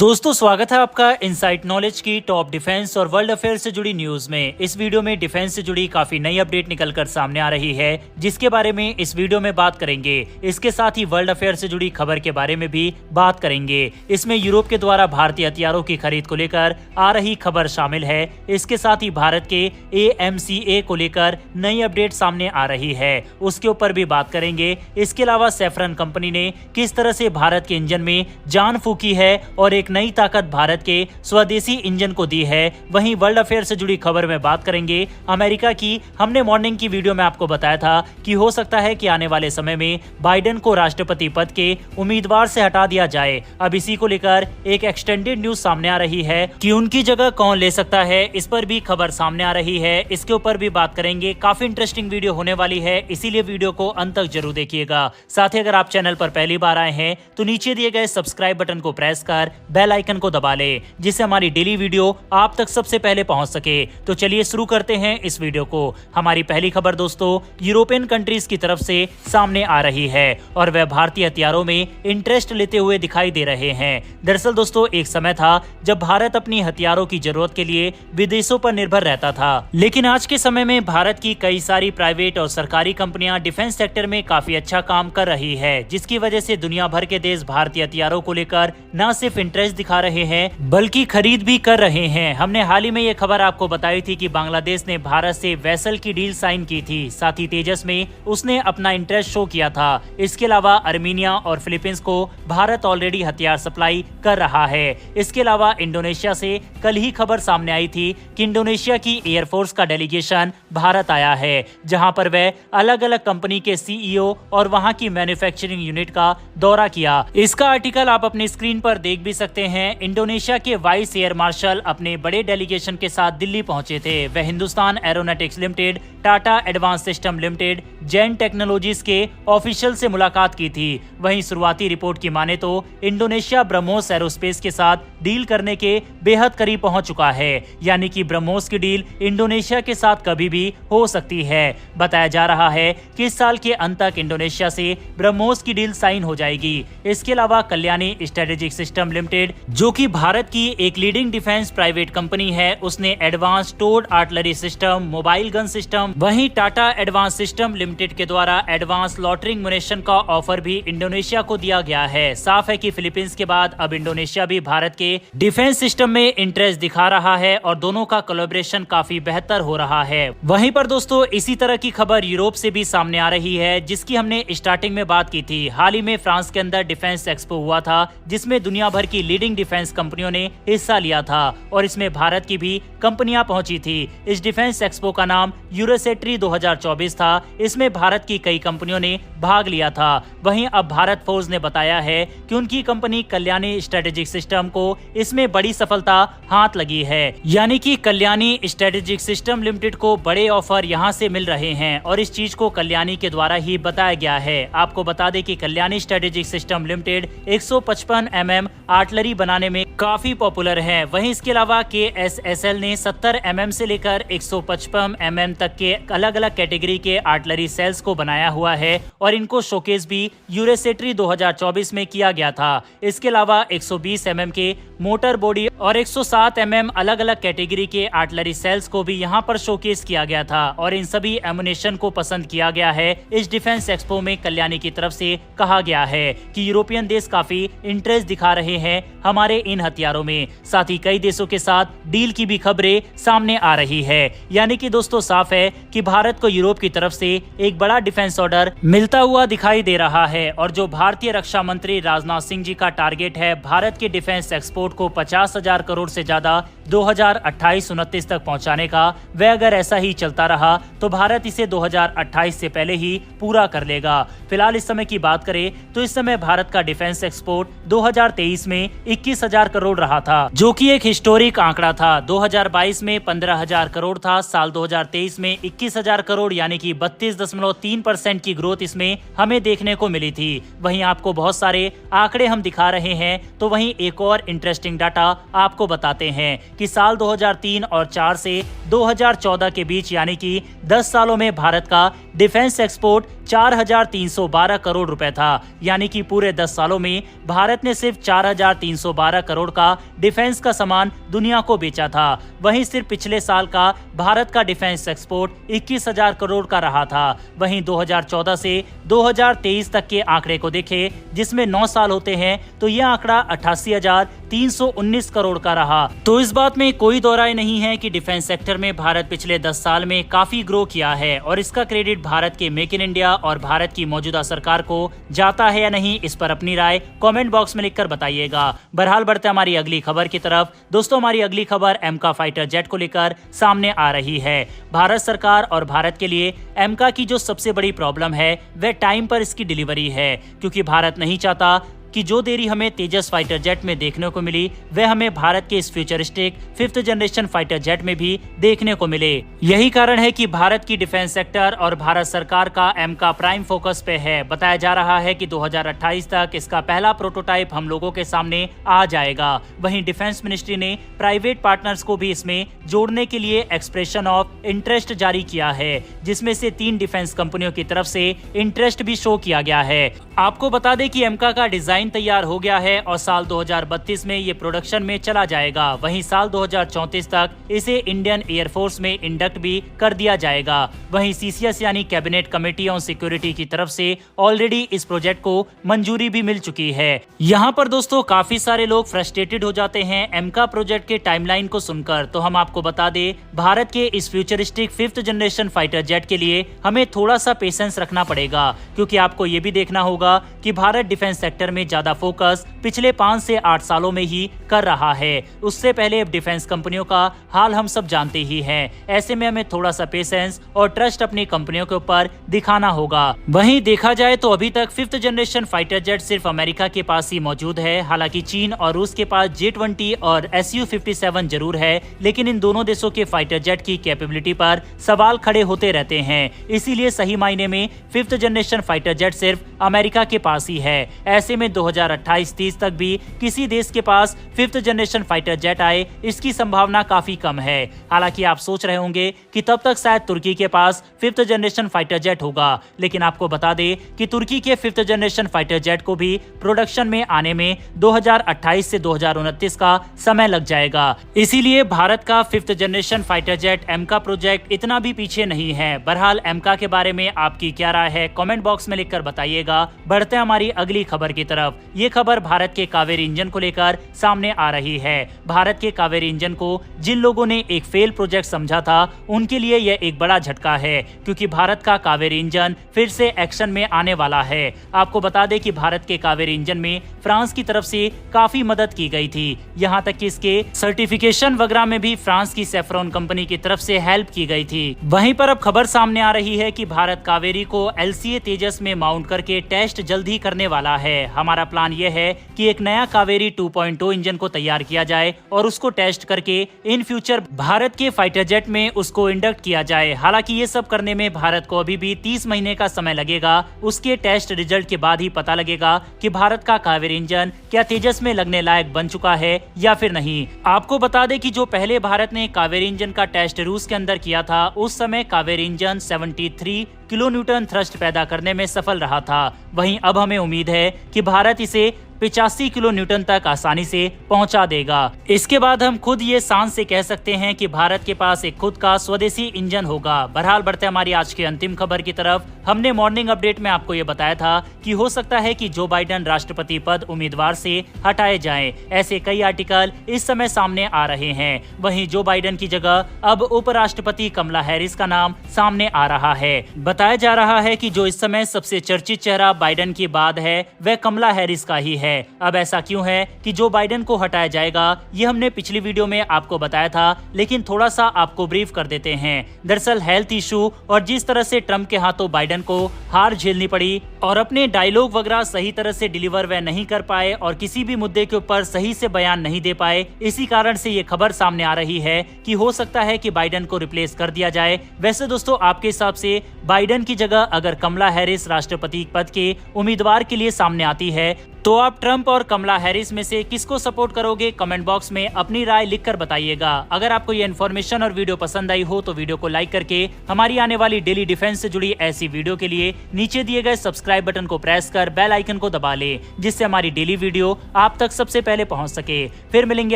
दोस्तों स्वागत है आपका इनसाइट नॉलेज की टॉप डिफेंस और वर्ल्ड अफेयर से जुड़ी न्यूज में। इस वीडियो में डिफेंस से जुड़ी काफी नई अपडेट निकलकर सामने आ रही है, जिसके बारे में इस वीडियो में बात करेंगे। इसके साथ ही वर्ल्ड अफेयर से जुड़ी खबर के बारे में भी बात करेंगे। इसमें यूरोप के द्वारा भारतीय हथियारों की खरीद को लेकर आ रही खबर शामिल है। इसके साथ ही भारत के AMCA को लेकर नई अपडेट सामने आ रही है, उसके ऊपर भी बात करेंगे। इसके अलावा सैफरन कंपनी ने किस तरह से भारत के इंजन में जान फूकी है और एक नई ताकत भारत के स्वदेशी इंजन को दी है। वहीं वर्ल्ड अफेयर से जुड़ी खबर में बात करेंगे अमेरिका की। हमने मॉर्निंग की वीडियो में आपको बताया था कि हो सकता है कि आने वाले समय में बाइडेन को राष्ट्रपति पद के उम्मीदवार से हटा दिया जाए। अब इसी को लेकर एक एक्सटेंडेड न्यूज सामने आ रही है कि उनकी जगह कौन ले सकता है, इस पर भी खबर सामने आ रही है। इसके ऊपर भी बात करेंगे। काफी इंटरेस्टिंग वीडियो होने वाली है, इसीलिए वीडियो को अंत तक जरूर देखिएगा। साथ ही अगर आप चैनल पर पहली बार आए हैं तो नीचे दिए गए सब्सक्राइब बटन को प्रेस कर बेल आइकन को दबा ले, जिससे हमारी डेली वीडियो आप तक सबसे पहले पहुंच सके। तो चलिए शुरू करते हैं इस वीडियो को। हमारी पहली खबर दोस्तों यूरोपियन कंट्रीज की तरफ से सामने आ रही है और वह भारतीय हथियारों में इंटरेस्ट लेते हुए दिखाई दे रहे हैं। दरअसल दोस्तों एक समय था जब भारत अपनी हथियारों की जरूरत के लिए विदेशों पर निर्भर रहता था, लेकिन आज के समय में भारत की कई सारी प्राइवेट और सरकारी कंपनियां डिफेंस सेक्टर में काफी अच्छा काम कर रही है, जिसकी वजह से दुनिया भर के देश भारतीय हथियारों को लेकर न सिर्फ इंटरेस्ट दिखा रहे हैं बल्कि खरीद भी कर रहे हैं। हमने हाल ही में ये खबर आपको बताई थी कि बांग्लादेश ने भारत से वेसल की डील साइन की थी। साथ ही तेजस में उसने अपना इंटरेस्ट शो किया था। इसके अलावा अर्मीनिया और फिलीपींस को भारत ऑलरेडी हथियार सप्लाई कर रहा है। इसके अलावा इंडोनेशिया से कल ही खबर सामने आई थी कि इंडोनेशिया की एयरफोर्स का डेलीगेशन भारत आया है, जहां पर वह अलग अलग कंपनी के CEO और वहां की मैन्युफैक्चरिंग यूनिट का दौरा किया। इसका आर्टिकल आप अपनी स्क्रीन पर देख भी सकते हैं। इंडोनेशिया के वाइस एयर मार्शल अपने बड़े डेलीगेशन के साथ दिल्ली पहुंचे थे। वह Hindustan aeronautics limited, Tata advance system limited, Jain technologies के ऑफिशियल से मुलाकात की थी। वहीं शुरुआती रिपोर्ट की माने तो इंडोनेशिया ब्रह्मोस एरोस्पेस के साथ डील करने के बेहद करीब पहुंच चुका है, यानी कि ब्रह्मोस की डील इंडोनेशिया के साथ कभी भी हो सकती है। बताया जा रहा है कि इस साल के अंत तक इंडोनेशिया से ब्रह्मोस की डील साइन हो जाएगी। इसके अलावा कल्याणी स्ट्रेटेजिक सिस्टम लिमिटेड, जो कि भारत की एक लीडिंग डिफेंस प्राइवेट कंपनी है, उसने advance towed artillery system, mobile gun system, वहीं टाटा एडवांस सिस्टम लिमिटेड के द्वारा एडवांस लॉटरिंग मुनेशन का ऑफर भी इंडोनेशिया को दिया गया है। साफ है कि फिलीपींस के बाद अब इंडोनेशिया भी भारत के डिफेंस सिस्टम में इंटरेस्ट दिखा रहा है और दोनों का कोलैबोरेशन काफी बेहतर हो रहा है। वहीं पर दोस्तों इसी तरह की खबर यूरोप से भी सामने आ रही है, जिसकी हमने स्टार्टिंग में बात की थी। हाल ही में फ्रांस के अंदर डिफेंस एक्सपो हुआ था, जिसमें दुनिया भर की लीडिंग डिफेंस कंपनियों ने हिस्सा लिया था और इसमें भारत की भी कंपनियां पहुंची थी। इस डिफेंस एक्सपो का नाम यूरोसेट्री 2024 था। इसमें भारत की कई कंपनियों ने भाग लिया था। वहीं अब भारत फोर्स ने बताया है कि उनकी कंपनी कल्याणी स्ट्रेटेजिक सिस्टम को इसमें बड़ी सफलता हाथ लगी है, यानी कि कल्याणी स्ट्रेटेजिक सिस्टम लिमिटेड को बड़े ऑफर यहां से मिल रहे हैं और इस चीज को कल्याणी के द्वारा ही बताया गया है। आपको बता दें कि Kalyani strategic system limited 155 mm artillery बनाने में काफी पॉपुलर है। वहीं इसके अलावा KSSL ने 70 mm से लेकर 155 mm तक के अलग अलग कैटेगरी के आर्टिलरी सेल्स को बनाया हुआ है और इनको शोकेस भी यूरोसेट्री 2024 में किया गया था। इसके अलावा 120 mm के मोटर बॉडी और 107 mm अलग अलग कैटेगरी के आर्टिलरी सेल्स को भी यहाँ पर शोकेस किया गया था और इन सभी एमुनेशन को पसंद किया गया है। इस डिफेंस एक्सपो में कल्याणी की तरफ से कहा गया है कि यूरोपियन देश काफी इंटरेस्ट दिखा रहे हैं हमारे इन हथियारों में। साथ ही कई देशों के साथ डील की भी खबरें सामने आ रही है, यानी कि दोस्तों साफ है कि भारत को यूरोप की तरफ से एक बड़ा डिफेंस ऑर्डर मिलता हुआ दिखाई दे रहा है। और जो भारतीय रक्षा मंत्री राजनाथ सिंह जी का टारगेट है भारत के डिफेंस एक्सपोर्ट को 50,000 करोड़ से ज्यादा 2028-29 तक पहुंचाने का, वह अगर ऐसा ही चलता रहा तो भारत इसे 2028 से पहले ही पूरा कर लेगा। फिलहाल इस समय की बात करें तो इस समय भारत का डिफेंस एक्सपोर्ट 2023 में 21,000 करोड़ रहा था, जो कि एक हिस्टोरिक आंकड़ा था। 2022 में 15,000 करोड़ था। साल 2023 में 21,000 करोड़, यानी कि 32.3% की ग्रोथ इसमें हमें देखने को मिली थी। वहीं आपको बहुत सारे आंकड़े हम दिखा रहे हैं, तो वहीं एक और इंटरेस्टिंग डाटा आपको बताते हैं कि साल 2003 और 4 से 2014 के बीच, यानी कि 10 सालों में भारत का डिफेंस एक्सपोर्ट 4,312 करोड़ रुपए था। यानी कि पूरे 10 सालों में भारत ने सिर्फ 4,312 करोड़ का डिफेंस का सामान दुनिया को बेचा था। वहीं सिर्फ पिछले साल का भारत का डिफेंस एक्सपोर्ट 21,000 करोड़ का रहा था। वहीं 2014 से 2023 तक के आंकड़े को देखें, जिसमें 9 साल होते हैं, तो यह आंकड़ा 88,319 करोड़ का रहा। तो इस बात में कोई दो राय नहीं है कि डिफेंस सेक्टर में भारत पिछले 10 साल में काफी ग्रो किया है और इसका क्रेडिट भारत के मेक इन इंडिया और भारत की मौजूदा सरकार को जाता है या नहीं, इस पर अपनी राय कमेंट बॉक्स में लिखकर बताइएगा। बहरहाल बढ़ते हमारी अगली खबर की तरफ। दोस्तों, हमारी अगली खबर एमका फाइटर जेट को लेकर सामने आ रही है। भारत सरकार और भारत के लिए एमका की जो सबसे बड़ी प्रॉब्लम है वह टाइम पर इसकी डिलीवरी है, क्योंकि भारत नहीं चाहता कि जो देरी हमें तेजस फाइटर जेट में देखने को मिली वह हमें भारत के इस futuristic 5th generation fighter jet में भी देखने को मिले। यही कारण है कि भारत की डिफेंस सेक्टर और भारत सरकार का एमका प्राइम फोकस पे है। बताया जा रहा है कि 2028 तक इसका पहला प्रोटोटाइप हम लोगों के सामने आ जाएगा। वहीं डिफेंस मिनिस्ट्री ने प्राइवेट पार्टनर्स को भी इसमें जोड़ने के लिए एक्सप्रेशन ऑफ इंटरेस्ट जारी किया है, जिसमें से 3 डिफेंस कंपनियों की तरफ से इंटरेस्ट भी शो किया गया है। आपको बता दें कि एमका का डिजाइन तैयार हो गया है और साल 2032 में ये प्रोडक्शन में चला जाएगा। वहीं साल 2034 तक इसे इंडियन एयरफोर्स में इंडक्ट भी कर दिया जाएगा। वहीं सीसीएस यानी कैबिनेट कमेटी ऑन सिक्योरिटी की तरफ से ऑलरेडी इस प्रोजेक्ट को मंजूरी भी मिल चुकी है। यहाँ पर दोस्तों काफी सारे लोग फ्रस्ट्रेटेड हो जाते हैं एमका प्रोजेक्ट के टाइमलाइन को सुनकर, तो हम आपको बता दें भारत के इस futuristic 5th generation fighter jet के लिए हमें थोड़ा सा पेशेंस रखना पड़ेगा, क्योंकि आपको ये भी देखना होगा कि भारत डिफेंस सेक्टर में ज्यादा फोकस पिछले 5 से 8 सालों में ही कर रहा है। उससे पहले डिफेंस कंपनियों का हाल हम सब जानते ही हैं। ऐसे में हमें थोड़ा सा पेशेंस और ट्रस्ट अपनी कंपनियों के ऊपर दिखाना होगा। वहीं देखा जाए तो अभी तक 5th जनरेशन फाइटर जेट सिर्फ अमेरिका के पास ही मौजूद है। हालांकि चीन और रूस के पास J-20 और Su-57 जरूर है, लेकिन इन दोनों देशों के फाइटर जेट की कैपेबिलिटी पर सवाल खड़े होते रहते हैं। इसीलिए सही मायने में 5th जनरेशन फाइटर जेट सिर्फ अमेरिका के पास ही है। ऐसे में 2028-30 तक भी किसी देश के पास 5th जनरेशन फाइटर जेट आए, इसकी संभावना काफी कम है। हालांकि आप सोच रहे होंगे कि तब तक शायद तुर्की के पास 5th जनरेशन फाइटर जेट होगा, लेकिन आपको बता दें कि तुर्की के 5th जनरेशन फाइटर जेट को भी प्रोडक्शन में आने में 2028 से 2029 का समय लग जाएगा। इसीलिए भारत का 5th generation fighter jet एमका project इतना भी पीछे नहीं है। बहरहाल एमका के बारे में आपकी क्या राय है, कमेंट बॉक्स में लिखकर बताइएगा। बढ़ते हैं हमारी अगली खबर की तरफ। ये खबर भारत के कावेरी इंजन को लेकर सामने आ रही है। भारत के कावेरी इंजन को जिन लोगों ने एक फेल प्रोजेक्ट समझा था, उनके लिए यह एक बड़ा झटका है, क्योंकि भारत का कावेरी इंजन फिर से एक्शन में आने वाला है। आपको बता दें कि भारत के कावेरी इंजन में फ्रांस की तरफ से काफी मदद की गई थी। यहाँ तक कि इसके सर्टिफिकेशन वगैरह में भी फ्रांस की सेफ्रॉन कंपनी की तरफ से हेल्प की गई थी। वहीं पर अब खबर सामने आ रही है कि भारत कावेरी को LCA तेजस में माउंट करके टेस्ट जल्द ही करने वाला है। हमारा प्लान यह है कि एक नया कावेरी 2.0 इंजन को तैयार किया जाए और उसको टेस्ट करके इन फ्यूचर भारत के फाइटर जेट में उसको इंडक्ट किया जाए। हालांकि ये सब करने में भारत को अभी भी 30 महीने का समय लगेगा। उसके टेस्ट रिजल्ट के बाद ही पता लगेगा कि भारत का कावेरी इंजन क्या तेजस में लगने लायक बन चुका है या फिर नहीं। आपको बता दें कि जो पहले भारत ने कावेरी इंजन का टेस्ट रूस के अंदर किया था, उस समय Kaveri engine 73 kilo Newton thrust पैदा करने में सफल रहा था। वहीं अब हमें उम्मीद है कि भारत इसे 85 किलो न्यूटन तक आसानी से पहुंचा देगा। इसके बाद हम खुद ये शान से कह सकते हैं कि भारत के पास एक खुद का स्वदेशी इंजन होगा। बहरहाल बढ़ते हमारी आज की अंतिम खबर की तरफ। हमने मॉर्निंग अपडेट में आपको ये बताया था कि हो सकता है कि जो बाइडेन राष्ट्रपति पद उम्मीदवार से हटाए जाएं। ऐसे कई आर्टिकल इस समय सामने आ रहे हैं। वहीं जो बाइडेन की जगह अब उपराष्ट्रपति कमला हैरिस का नाम सामने आ रहा है। बताया जा रहा है कि जो इस समय सबसे चर्चित चेहरा बाइडेन के बाद है वह कमला हैरिस का ही है। अब ऐसा क्यों है कि जो बाइडेन को हटाया जाएगा, ये हमने पिछली वीडियो में आपको बताया था, लेकिन थोड़ा सा आपको ब्रीफ कर देते हैं। दरअसल हेल्थ इशू और जिस तरह से ट्रम्प के हाथों बाइडेन को हार झेलनी पड़ी और अपने डायलॉग वगैरह सही तरह से डिलीवर वह नहीं कर पाए और किसी भी मुद्दे के ऊपर सही से बयान नहीं दे पाए, इसी कारण से ये खबर सामने आ रही है कि हो सकता है कि बाइडेन को रिप्लेस कर दिया जाए। वैसे दोस्तों, आपके हिसाब से बाइडेन की जगह अगर कमला हैरिस राष्ट्रपति पद के उम्मीदवार के लिए सामने आती है तो आप ट्रंप और कमला हैरिस में से किसको सपोर्ट करोगे? कमेंट बॉक्स में अपनी राय लिखकर बताइएगा। अगर आपको ये इन्फॉर्मेशन और वीडियो पसंद आई हो तो वीडियो को लाइक करके हमारी आने वाली डेली डिफेंस से जुड़ी ऐसी वीडियो के लिए नीचे दिए गए सब्सक्राइब बटन को प्रेस कर बेल आइकन को दबा ले, जिससे हमारी डेली वीडियो आप तक सबसे पहले पहुंच सके। फिर मिलेंगे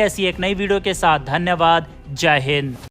ऐसी एक नई वीडियो के साथ। धन्यवाद। जय हिंद।